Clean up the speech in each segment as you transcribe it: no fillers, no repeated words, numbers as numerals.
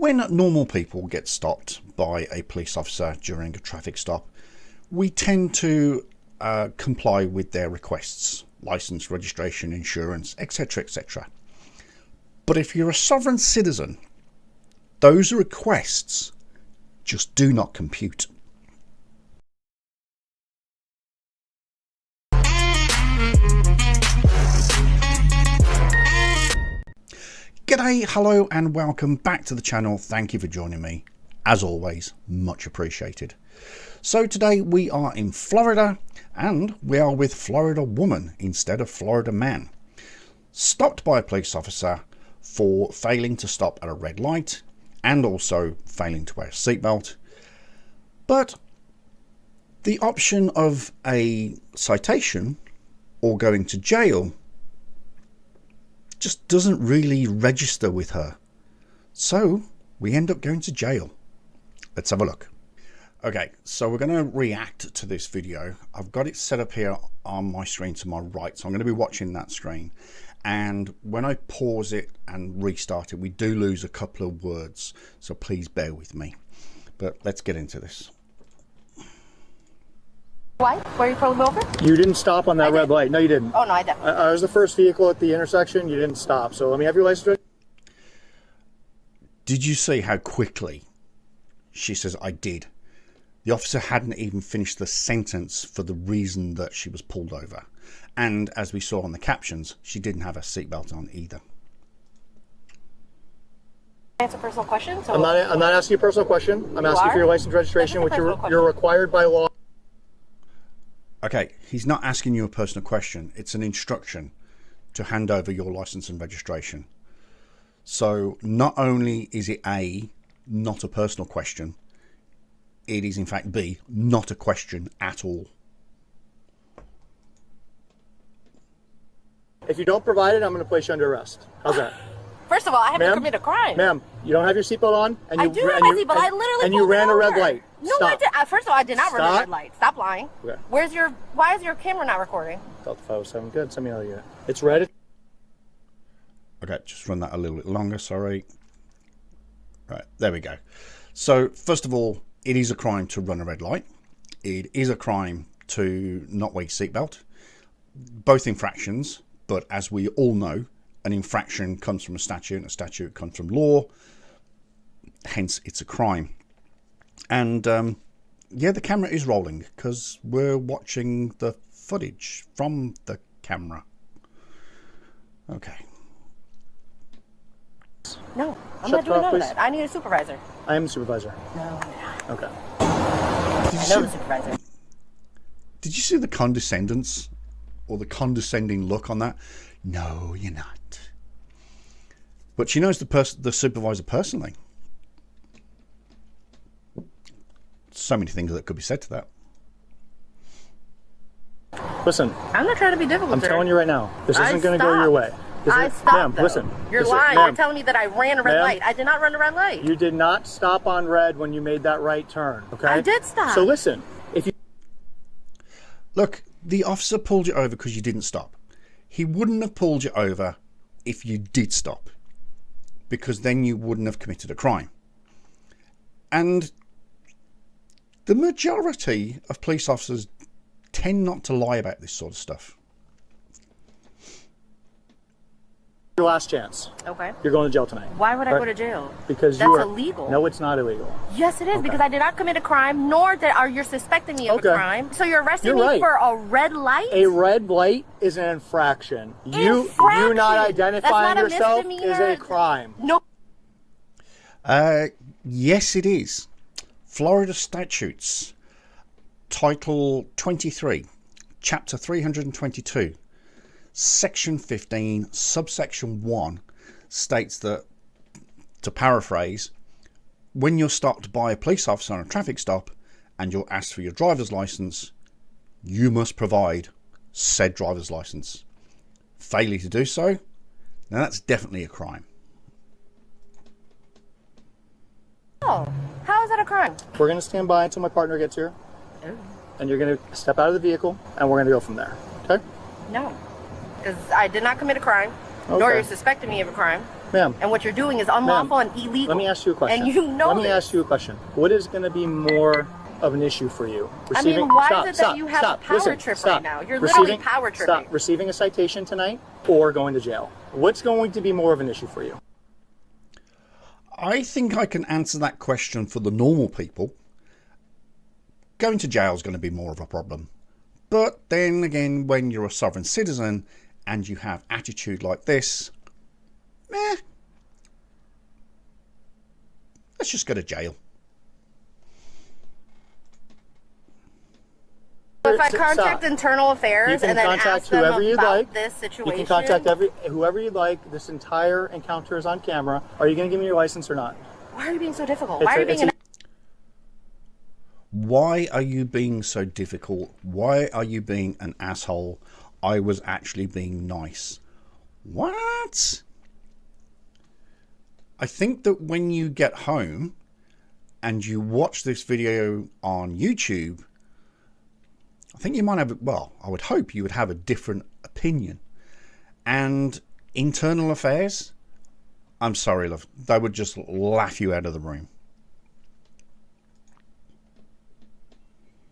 When normal people get stopped by a police officer during a traffic stop, we tend to comply with their requests, license, registration, insurance, etc., etc. But if you're a sovereign citizen, those requests just do not compute. G'day, hello and welcome back to the channel. Thank you for joining me. As always, much appreciated. So today we are in Florida and we are with Florida woman instead of Florida man. Stopped by a police officer for failing to stop at a red light and also failing to wear a seatbelt. But the option of a citation or going to jail just doesn't really register with her. So we end up going to jail. Let's have a look. Okay, so we're going to react to this video. I've got it set up here on my screen to my right, so I'm going to be watching that screen. And when I pause it and restart it, we do lose a couple of words, so please bear with me. But let's get into this. Why? Were you pulling over? You didn't stop on that red light. No, you didn't. Oh, no, I definitely I was the first vehicle at the intersection. You didn't stop. So let me have your license. Did you see how quickly she says, I did? The officer hadn't even finished the sentence for the reason that she was pulled over. And as we saw on the captions, she didn't have a seatbelt on either. Answer personal questions? So I'm not asking you a personal question. I'm asking for your license registration, which you're required by law. Okay, he's not asking you a personal question. It's an instruction to hand over your license and registration. So not only is it A, not a personal question, it is in fact B, not a question at all. If you don't provide it, I'm going to place you under arrest. How's that? First of all, I haven't committed a crime. Ma'am, you don't have your seatbelt on. And I do have my seatbelt. I literally and you ran a red light. No, Stop. I did. First of all, I did not run a red light. Stop lying. Okay. Why is your camera not recording? Delta 507. Good. Send me another unit. It's red. Okay, just run that a little bit longer. Sorry. Right, there we go. So first of all, it is a crime to run a red light. It is a crime to not wear your seatbelt. Both infractions, but as we all know, an infraction comes from a statute and a statute comes from law. Hence, it's a crime. And yeah, the camera is rolling because we're watching the footage from the camera. Okay. No, I'm not doing none of that. I need a supervisor. I am the supervisor. No. Okay. I know the supervisor. Did you see the condescendence or the condescending look on that? No, you're not. But she knows the supervisor personally. So many things that could be said to that. Listen. I'm not trying to be difficult. I'm telling you right now, this isn't going to go your way. I stopped. Listen. You're lying. You're telling me that I ran a red light. I did not run a red light. You did not stop on red when you made that right turn. Okay. I did stop. So listen, if you look, the officer pulled you over because you didn't stop. He wouldn't have pulled you over if you did stop, because then you wouldn't have committed a crime. And the majority of police officers tend not to lie about this sort of stuff. your last chance. Okay. You're going to jail tonight. Why would I go to jail? Because that's illegal. No, it's not illegal. Yes, it is, because I did not commit a crime, nor are you suspecting me of a crime. So you're arresting me for a red light? A red light is an infraction. You not identifying yourself is a crime. No. Yes, it is. Florida statutes, Title 23, Chapter 322. Section 15, subsection 1 states that, to paraphrase, when you're stopped by a police officer on a traffic stop and you're asked for your driver's license, you must provide said driver's license. Failure to do so, now that's definitely a crime. Oh, how is that a crime? We're going to stand by until my partner gets here. Oh. And you're going to step out of the vehicle and we're going to go from there. Okay? No. Because I did not commit a crime, nor are you suspecting me of a crime. Ma'am. And what you're doing is unlawful and illegal. Let me ask you a question. And you know Let me ask you a question. What is going to be more of an issue for you? Receiving, I mean, why is it that you have a power trip right now? You're literally power tripping. Stop. Receiving a citation tonight or going to jail? What's going to be more of an issue for you? I think I can answer that question for the normal people. Going to jail is going to be more of a problem. But then again, when you're a sovereign citizen and you have attitude like this, let's just go to jail. If I contact internal affairs and then ask them about this situation, you can contact whoever you'd like. This entire encounter is on camera. Are you going to give me your license or not? Why are you being so difficult? Why are you being Why are you being so difficult? Why are you being an asshole? I was actually being nice. What? I think that when you get home and you watch this video on YouTube, I think you might have, well, I would hope you would have a different opinion. And internal affairs, I'm sorry, love, they would just laugh you out of the room.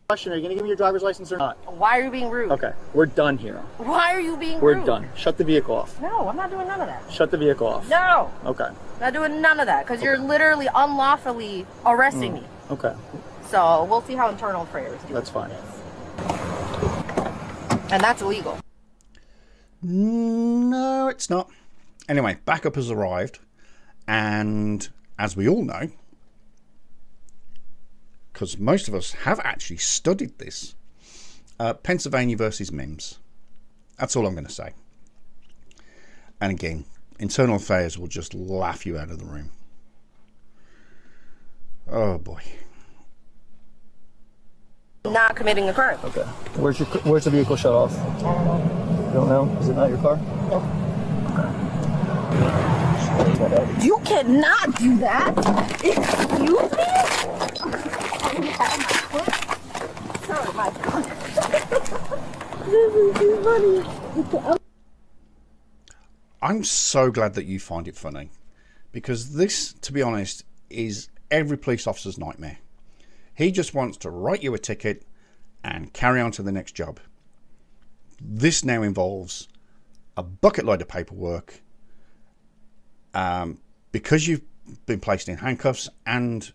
Are you going to give me your driver's license or not? Why are you being rude? Okay, we're done here. Why are you being rude? We're done. Shut the vehicle off. No, I'm not doing none of that. Shut the vehicle off. No. Okay. Not doing none of that because you're literally unlawfully arresting me. Okay. So we'll see how internal affairs do. That's fine. And that's illegal. No, it's not. Anyway, backup has arrived. And as we all know, because most of us have actually studied this, Pennsylvania versus Mims. That's all I'm going to say. And again, internal affairs will just laugh you out of the room. Oh boy. Not committing a crime. Okay. Where's the vehicle shut off? I don't know. You don't know? Is it not your car? No. You cannot do that. Excuse me? Oh my God. This is too funny. I'm so glad that you find it funny, because this, to be honest, is every police officer's nightmare. He just wants to write you a ticket and carry on to the next job. This now involves a bucket load of paperwork, because you've been placed in handcuffs and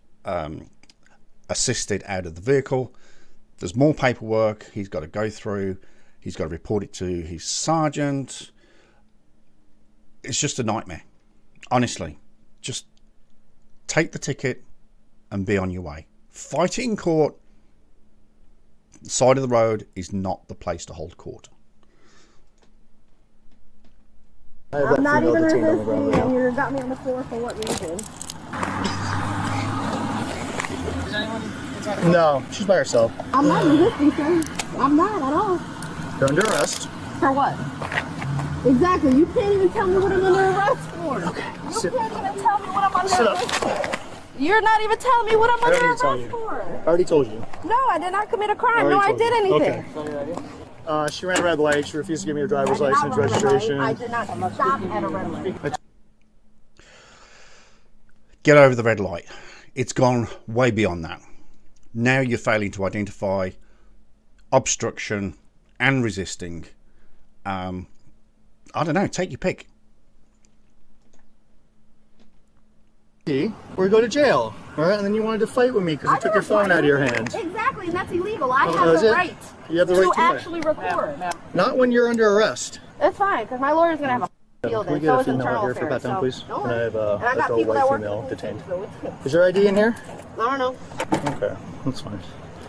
assisted out of the vehicle. There's more paperwork he's got to go through. He's got to report it to his sergeant. It's just a nightmare. Honestly, just take the ticket and be on your way. Fight it in court. The side of the road is not the place to hold court. I'm not even resisting, and you got me on the floor for what reason? No, she's by herself. I'm not resisting, sir. I'm not at all. You're under arrest. For what? Exactly. You can't even tell me what I'm under arrest for. Okay. You can't even tell me what I'm under arrest for. You're not even telling me what I'm under arrest for. I already told you. No, I did not commit a crime. No, I did anything. Okay. She ran a red light. She refused to give me her driver's license, registration. I did not stop at a red light. Get over the red light. It's gone way beyond that. Now you're failing to identify obstruction and resisting. I don't know. Take your pick. Or go to jail, all right? And then you wanted to fight with me because you took your phone out of your hand. Exactly, and that's illegal. I have the right. You have the right to actually record. Not when you're under arrest. It's fine, because my lawyer's gonna have a field day. So it's internal here for affairs. pat down, please? No, and I have and I got adult people that white work female detained. So it's good. Is your ID in here? I don't know. Okay, that's fine.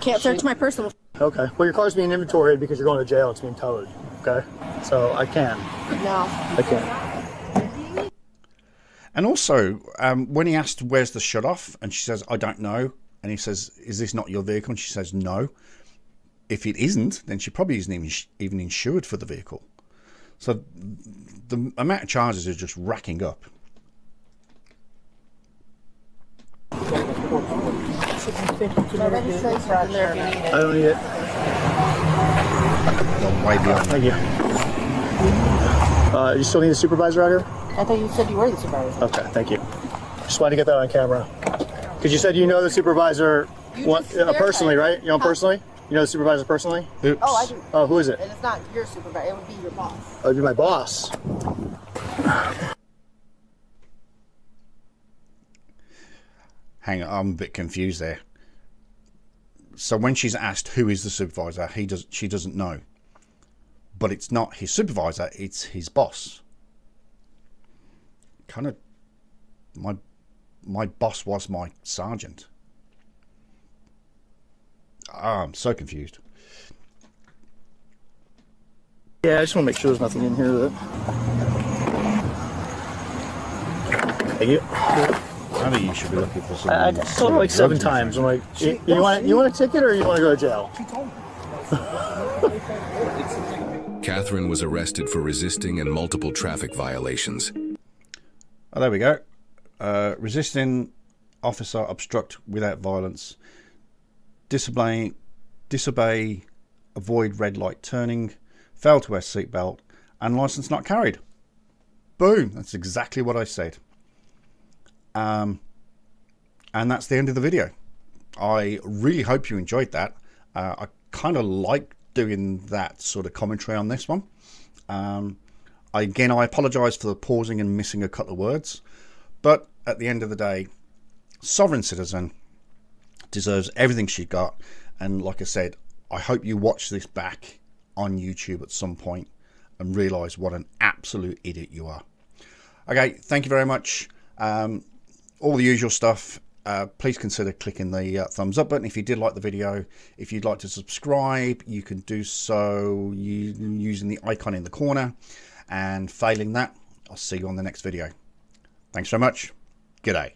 Can't search my personal. Okay. Well, your car's being inventoried because you're going to jail. It's being towed. Okay. So I can. No. I can. And also, when he asked where's the shut off, and she says, I don't know. And he says, is this not your vehicle? And she says, no. If it isn't, then she probably isn't even insured for the vehicle. So the amount of charges is just racking up. I don't need it. Way beyond. Thank you. You still need a supervisor out here? I thought you said you were the supervisor. Okay, thank you. Just wanted to get that on camera. Because you said you know the supervisor personally, right? You know him personally? You know the supervisor personally? Oops. Oh, I do. Oh, who is it? And it's not your supervisor. It would be your boss. Oh, it'd be my boss. Hang on, I'm a bit confused there. So when she's asked who is the supervisor, she doesn't know. But it's not his supervisor, it's his boss. Kind of, my boss was my sergeant. I'm so confused. Yeah, I just want to make sure there's nothing in here that... Thank you. I think you should be looking for some. I told her like 7 times. I'm like, you want a ticket or you want to go to jail? Catherine was arrested for resisting and multiple traffic violations. Oh, there we go. Resisting, officer, obstruct without violence, disobey, avoid red light turning, fail to wear seatbelt, and license not carried. Boom! That's exactly what I said. And that's the end of the video. I really hope you enjoyed that. I kind of like doing that sort of commentary on this one. Again, I apologize for the pausing and missing a couple of words, but at the end of the day, sovereign citizen deserves everything she got. And like I said, I hope you watch this back on YouTube at some point and realize what an absolute idiot you are. Okay, thank you very much. All the usual stuff. Please consider clicking the thumbs up button if you did like the video. If you'd like to subscribe, you can do so using the icon in the corner. And failing that, I'll see you on the next video. Thanks so much. Good day.